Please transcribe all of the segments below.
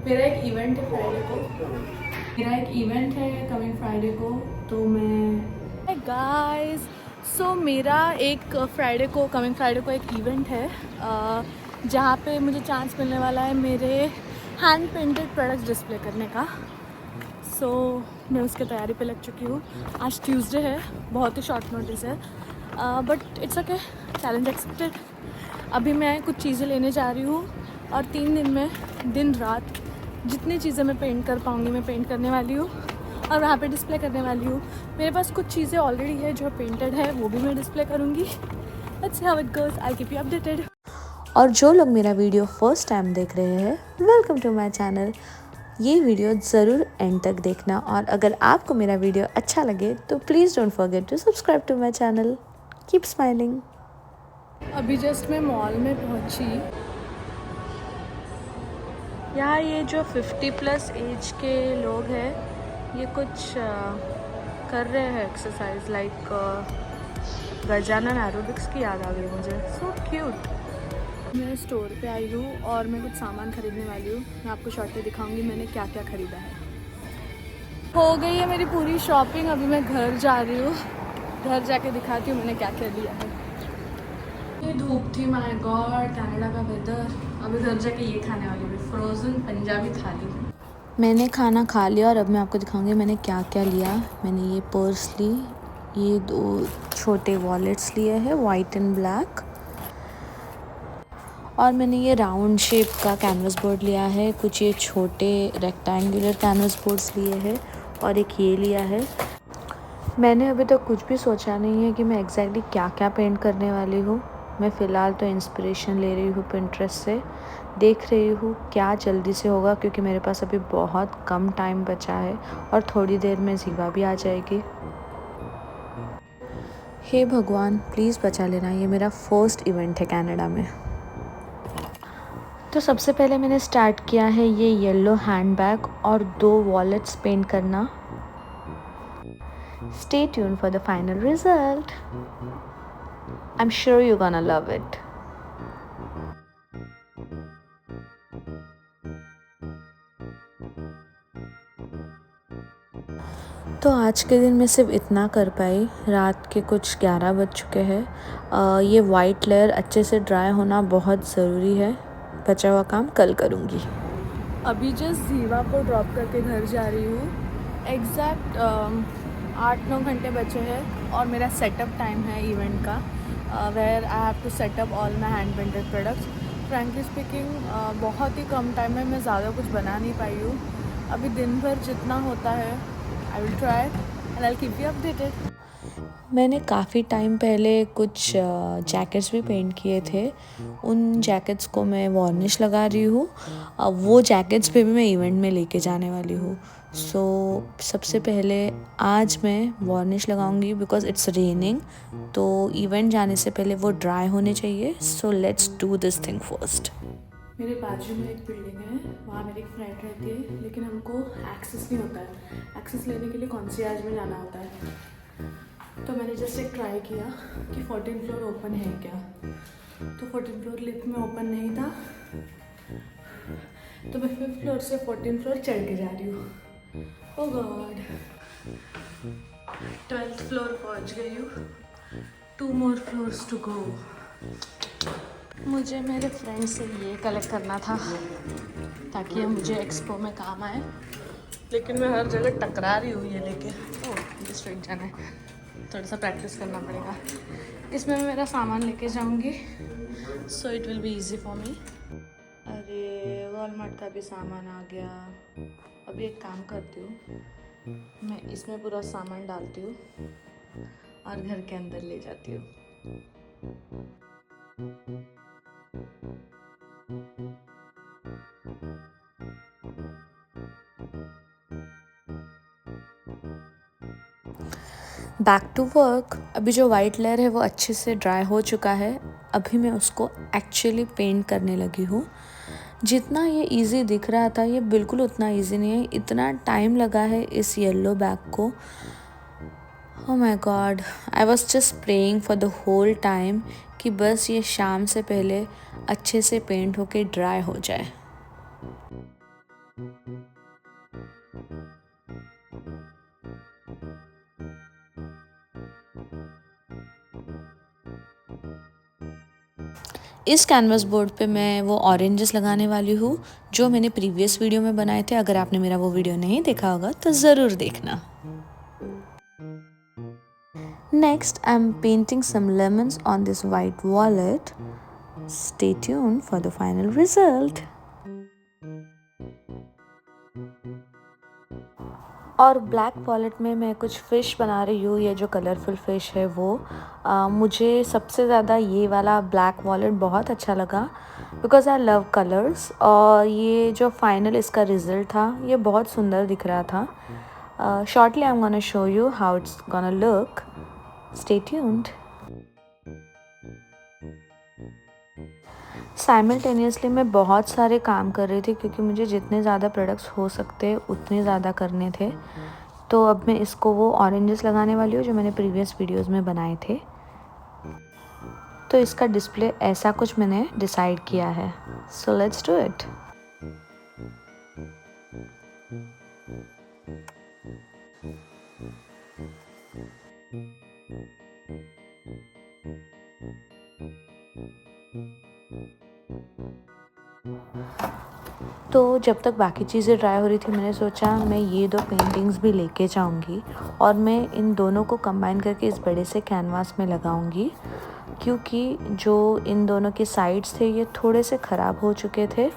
मेरा एक इवेंट है फ्राइडे को, कमिंग फ्राइडे को, तो मैं गाइस मेरा एक फ्राइडे को कमिंग फ्राइडे को एक इवेंट है जहाँ पे मुझे चांस मिलने वाला है मेरे हैंड पेंटेड प्रोडक्ट्स डिस्प्ले करने का। मैं उसके तैयारी पे लग चुकी हूँ। आज ट्यूसडे है, बहुत ही शॉर्ट नोटिस है, but it's okay, challenge accepted. अभी मैं कुछ चीज़ें लेने जा रही हूँ और 3 दिन में दिन रात जितनी चीज़ें मैं पेंट कर पाऊँगी मैं पेंट करने वाली हूँ और वहाँ पे डिस्प्ले करने वाली हूँ। मेरे पास कुछ चीज़ें ऑलरेडी है जो पेंटेड है, वो भी मैं डिस्प्ले करूँगी। Let's see how it goes, I keep you updated. और जो लोग मेरा वीडियो फर्स्ट टाइम देख रहे हैं, वेलकम टू माय चैनल। ये वीडियो ज़रूर एंड तक देखना और अगर आपको मेरा वीडियो अच्छा लगे तो please don't forget to subscribe to my channel. Keep smiling. अभी जस्ट मैं मॉल में पहुंची। यहाँ ये जो 50+ एज के लोग हैं ये कुछ कर रहे हैं एक्सरसाइज, लाइक गजानन एरोबिक्स की याद आ गई मुझे। So cute. मैं स्टोर पे आई हूँ और मैं कुछ सामान खरीदने वाली हूँ। मैं आपको शॉर्ट में दिखाऊंगी मैंने क्या क्या खरीदा है। हो गई है मेरी पूरी शॉपिंग, अभी मैं घर जा रही हूँ। घर जाके दिखाती हूँ मैंने क्या क्या लिया है। ये धूप थी, माय गॉड, कनाडा का वेदर। अभी घर जाके ये खाने वाली हूँ, फ्रोज़न पंजाबी थाली। मैंने खाना खा लिया और अब मैं आपको दिखाऊंगी मैंने क्या क्या लिया। मैंने ये पर्स ली, ये 2 छोटे वॉलेट्स लिए हैं, वाइट एंड ब्लैक, और मैंने ये राउंड शेप का कैनवस बोर्ड लिया है। कुछ ये छोटे रेक्टेंगुलर कैनवस बोर्ड्स लिए हैं और एक ये लिया है। मैंने अभी तक कुछ भी सोचा नहीं है कि मैं एग्जैक्टली क्या क्या पेंट करने वाली हूँ। मैं फ़िलहाल तो इंस्पिरेशन ले रही हूँ पिंटरेस्ट से, देख रही हूँ क्या जल्दी से होगा क्योंकि मेरे पास अभी बहुत कम टाइम बचा है और थोड़ी देर में जीवा भी आ जाएगी। हे भगवान, प्लीज़ बचा लेना, ये मेरा फर्स्ट इवेंट है कनाडा में। तो सबसे पहले मैंने स्टार्ट किया है ये येलो हैंडबैग और 2 वॉलेट्स पेंट करना। Stay tuned for the final result. I'm sure you're gonna love it. तो आज के दिन मैं सिर्फ इतना कर पाई। रात के कुछ 11 बज चुके हैं। ये वाइट लेयर अच्छे से ड्राई होना बहुत ज़रूरी है। बचा हुआ काम कल करूँगी। अभी जस्ट जीवा को ड्रॉप करके घर जा रही हूँ। एग्जैक्ट 8-9 घंटे बचे हैं और मेरा सेटअप टाइम है इवेंट का, where I have to setup all my hand painted products. Frankly speaking बहुत ही कम टाइम में मैं ज़्यादा कुछ बना नहीं पाई हूँ। अभी दिन भर जितना होता है I will try and I will keep you updated. मैंने काफ़ी टाइम पहले कुछ जैकेट्स भी पेंट किए थे। उन जैकेट्स को मैं वार्निश लगा रही हूँ। वो जैकेट्स पे भी मैं इवेंट में लेके जाने वाली हूँ। सबसे पहले आज मैं वार्निश लगाऊंगी बिकॉज इट्स रेनिंग, तो इवेंट जाने से पहले वो ड्राई होने चाहिए। So let's do this thing first. मेरे बाजू में एक बिल्डिंग है, वहाँ मेरी एक फ्रेंड रहती है, लेकिन हमको एक्सेस नहीं होता है। एक्सेस लेने के लिए कॉन्सियाज में जाना होता है। तो मैंने जस्ट एक ट्राई किया कि 14th फ्लोर ओपन है क्या, तो 14th फ्लोर लिफ्ट में ओपन नहीं था, तो मैं 5th फ्लोर से 14th फ्लोर चढ़ के जा रही हूँ। ओह गॉड, 12th फ्लोर पहुँच गई हूँ। 2 more फ्लोर्स टू गो। मुझे मेरे फ्रेंड से ये कलेक्ट करना था ताकि ये मुझे एक्सपो में काम आए, लेकिन मैं हर जगह टकरा रही हूँ ये लेके। ओह, मुझे स्ट्रेट जाना है, थोड़ा सा प्रैक्टिस करना पड़ेगा। इसमें मैं मेरा सामान लेके जाऊँगी, so it will be easy for me. अरे वॉलमार्ट का भी सामान आ गया। अभी एक काम करती हूँ, मैं इसमें पूरा सामान डालती हूँ और घर के अंदर ले जाती हूँ। Back to work. अभी जो वाइट लेयर है वो अच्छे से ड्राई हो चुका है। अभी मैं उसको एक्चुअली पेंट करने लगी हूँ। जितना ये इजी दिख रहा था ये बिल्कुल उतना इजी नहीं है। इतना टाइम लगा है इस येलो बैग को। Oh my God, I was just praying for the whole time कि बस ये शाम से पहले अच्छे से पेंट होके ड्राई हो जाए। इस कैनवास बोर्ड पे मैं वो ऑरेंजेस लगाने वाली हूँ जो मैंने प्रीवियस वीडियो में बनाए थे। अगर आपने मेरा वो वीडियो नहीं देखा होगा तो ज़रूर देखना। Next I am painting some lemons on this white wallet. Stay tuned for the final result. और ब्लैक वॉलेट में मैं कुछ फ़िश बना रही हूँ। ये जो कलरफुल फ़िश है वो मुझे सबसे ज़्यादा ये वाला ब्लैक वॉलेट बहुत अच्छा लगा बिकॉज़ आई लव कलर्स। और ये जो फाइनल इसका रिज़ल्ट था ये बहुत सुंदर दिख रहा था। Shortly I am gonna show you how it's gonna look. Stay tuned. Simultaneously मैं बहुत सारे काम कर रही थी क्योंकि मुझे जितने ज़्यादा प्रोडक्ट्स हो सकते उतने ज़्यादा करने थे। तो अब मैं इसको वो ऑरेंजेस लगाने वाली हूँ जो मैंने प्रीवियस वीडियोस में बनाए थे। तो इसका डिस्प्ले ऐसा कुछ मैंने डिसाइड किया है। So let's do it. तो जब तक बाकी चीज़ें ड्राई हो रही थी मैंने सोचा मैं ये दो पेंटिंग्स भी लेके जाऊंगी और मैं इन दोनों को कंबाइन करके इस बड़े से कैनवास में लगाऊंगी क्योंकि जो इन दोनों के साइड्स थे ये थोड़े से ख़राब हो चुके थे।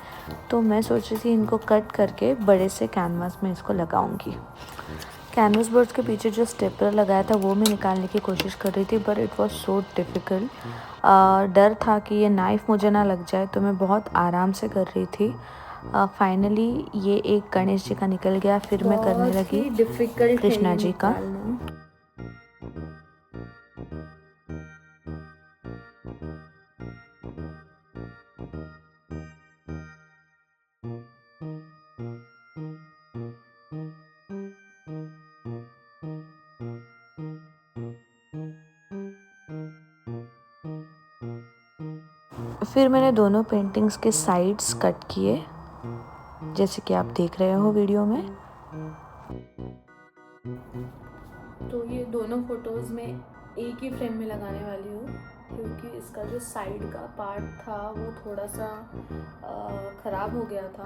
तो मैं सोच रही थी इनको कट करके बड़े से कैनवास में इसको लगाऊंगी। कैनवास बोर्ड्स के पीछे जो स्टेपलर लगाया था वो मैं निकालने की कोशिश कर रही थी but it was so difficult. डर था कि ये नाइफ़ मुझे ना लग जाए तो मैं बहुत आराम से कर रही थी। फाइनली ये एक गणेश जी का निकल गया। फिर मैं करने लगी डिफिकल्ट कृष्णा जी का। फिर मैंने दोनों पेंटिंग्स के साइड्स कट किए जैसे कि आप देख रहे हो वीडियो में। तो ये दोनों फोटोज़ में एक ही फ्रेम में लगाने वाली हूँ क्योंकि इसका जो साइड का पार्ट था वो थोड़ा सा ख़राब हो गया था।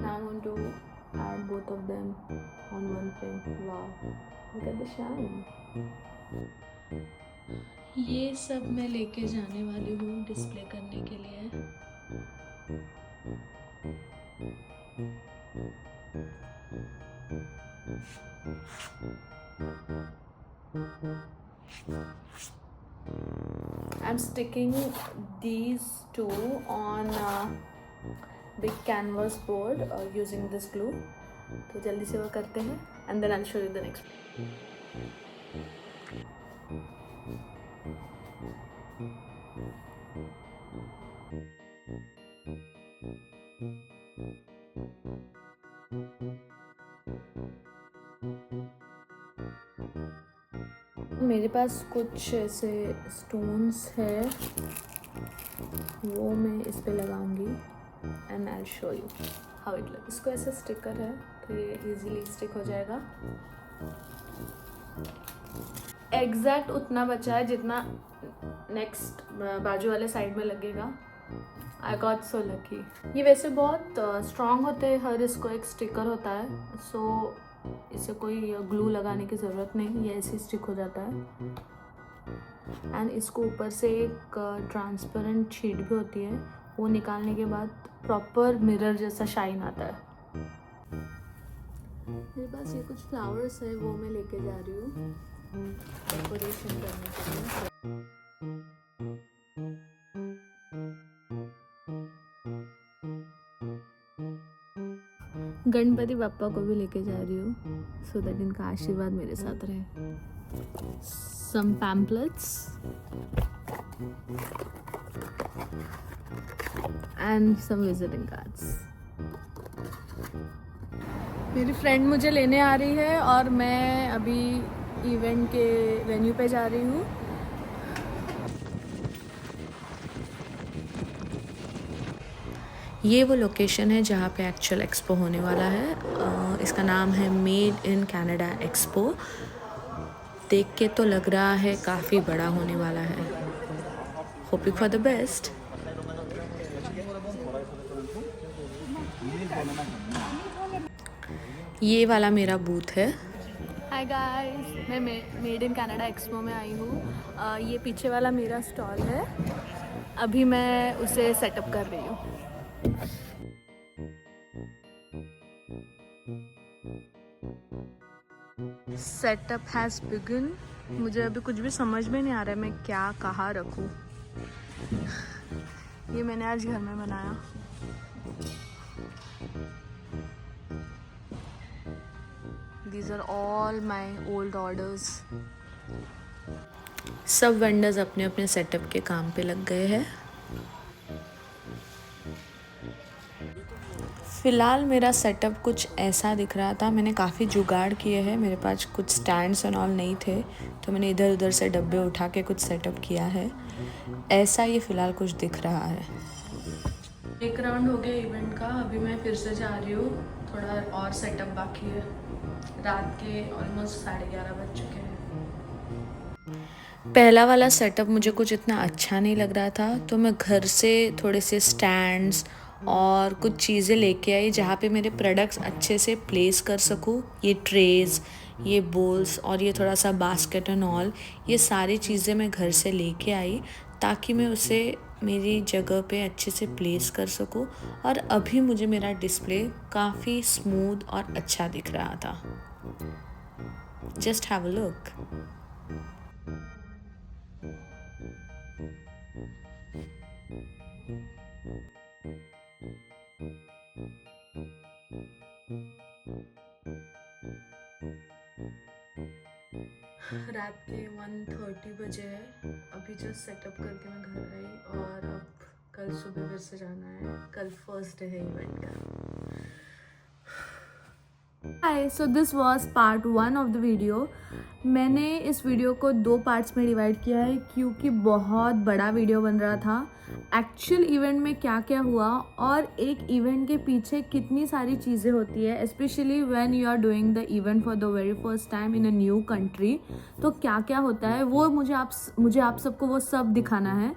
Now I want to add both of them on one frame. Wow, look at the shine. ये सब मैं लेके जाने वाली हूँ डिस्प्ले करने के लिए। I'm sticking these two on big canvas board using this glue. तो जल्दी से वो करते हैं and then I'll show you the next. मेरे पास कुछ ऐसे स्टोन्स है वो मैं इस पे लगाऊंगी and I show you how it looks. इसको ऐसा स्टिकर है तो ये इजीली स्टिक हो जाएगा। एग्जैक्ट उतना बचा है जितना नेक्स्ट बाजू वाले साइड में लगेगा। I got so lucky. ये वैसे बहुत स्ट्रॉन्ग होते हैं, हर इसको एक स्टिकर होता है सो इसे कोई ग्लू लगाने की ज़रूरत नहीं, ये ऐसे स्टिक हो जाता है। एंड इसको ऊपर से एक ट्रांसपेरेंट शीट भी होती है, वो निकालने के बाद प्रॉपर मिरर जैसा शाइन आता है। मेरे पास ये कुछ फ्लावर्स है वो मैं लेके जा रही हूँ डेकोरेशन करने के लिए। गणपति बाप्पा को भी लेके जा रही हूँ सो दैट इनका आशीर्वाद मेरे साथ रहे। Some pamphlets and some visiting cards. मेरी फ्रेंड मुझे लेने आ रही है और मैं अभी इवेंट के वेन्यू पे जा रही हूँ। ये वो लोकेशन है जहाँ पे एक्चुअल एक्सपो होने वाला है। इसका नाम है मेड इन कनाडा एक्सपो। देख के तो लग रहा है काफ़ी बड़ा होने वाला है। Hoping for the best. ये वाला मेरा बूथ है। हाय गाइस, मैं मेड इन कनाडा एक्सपो में आई हूँ। ये पीछे वाला मेरा स्टॉल है। अभी मैं उसे सेटअप कर रही हूँ। Setup has begun. मुझे अभी कुछ भी समझ में नहीं आ रहा है मैं क्या कहाँ रखूँ। ये मैंने आज घर में बनाया। These are all my old orders. सब वेंडर्स अपने अपने सेटअप के काम पे लग गए हैं। फ़िलहाल मेरा सेटअप कुछ ऐसा दिख रहा था। मैंने काफ़ी जुगाड़ किए हैं। मेरे पास कुछ स्टैंड्स एंड ऑल नहीं थे, तो मैंने इधर उधर से डब्बे उठा के कुछ सेटअप किया है। ऐसा ये फ़िलहाल कुछ दिख रहा है। एक राउंड हो गया इवेंट का। अभी मैं फिर से जा रही हूँ। थोड़ा और सेटअप बाकी है। रात के ऑलमोस्ट 11:30 बज चुके हैं। पहला वाला सेटअप मुझे कुछ इतना अच्छा नहीं लग रहा था, तो मैं घर से थोड़े से स्टैंड्स और कुछ चीज़ें लेके आई जहाँ पे मेरे प्रोडक्ट्स अच्छे से प्लेस कर सकूँ। ये ट्रेज़, ये बोल्स और ये थोड़ा सा बास्केट एंड ऑल, ये सारी चीज़ें मैं घर से लेके आई ताकि मैं उसे मेरी जगह पे अच्छे से प्लेस कर सकूँ। और अभी मुझे मेरा डिस्प्ले काफ़ी स्मूथ और अच्छा दिख रहा था। Just have a look. रात के 1:30 बजे है। अभी जस्ट सेटअप करके मैं घर आई और अब कल सुबह फिर से जाना है। कल फर्स्ट डे है इवेंट का। Hi, so this was part 1 of the video. मैंने इस वीडियो को 2 पार्ट्स में डिवाइड किया है क्योंकि बहुत बड़ा वीडियो बन रहा था। एक्चुअल इवेंट में क्या क्या हुआ और एक इवेंट के पीछे कितनी सारी चीज़ें होती है, specially when you are doing the event for the very first time in a new country, तो क्या क्या होता है वो मुझे आप सबको वो सब दिखाना है।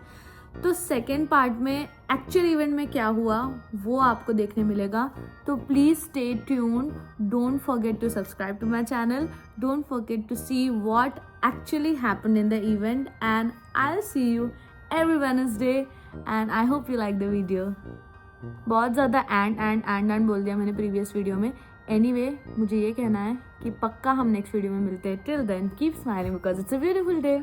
तो सेकेंड पार्ट में एक्चुअल इवेंट में क्या हुआ वो आपको देखने मिलेगा। तो please stay tuned, don't forget to subscribe to my channel, don't forget to see what actually happened in the event, and I will see you every Wednesday and I hope you like the video. बहुत ज़्यादा and बोल दिया मैंने previous video में। Anyway, मुझे ये कहना है कि पक्का हम नेक्स्ट वीडियो में मिलते हैं। Till then keep smiling because it's a beautiful day.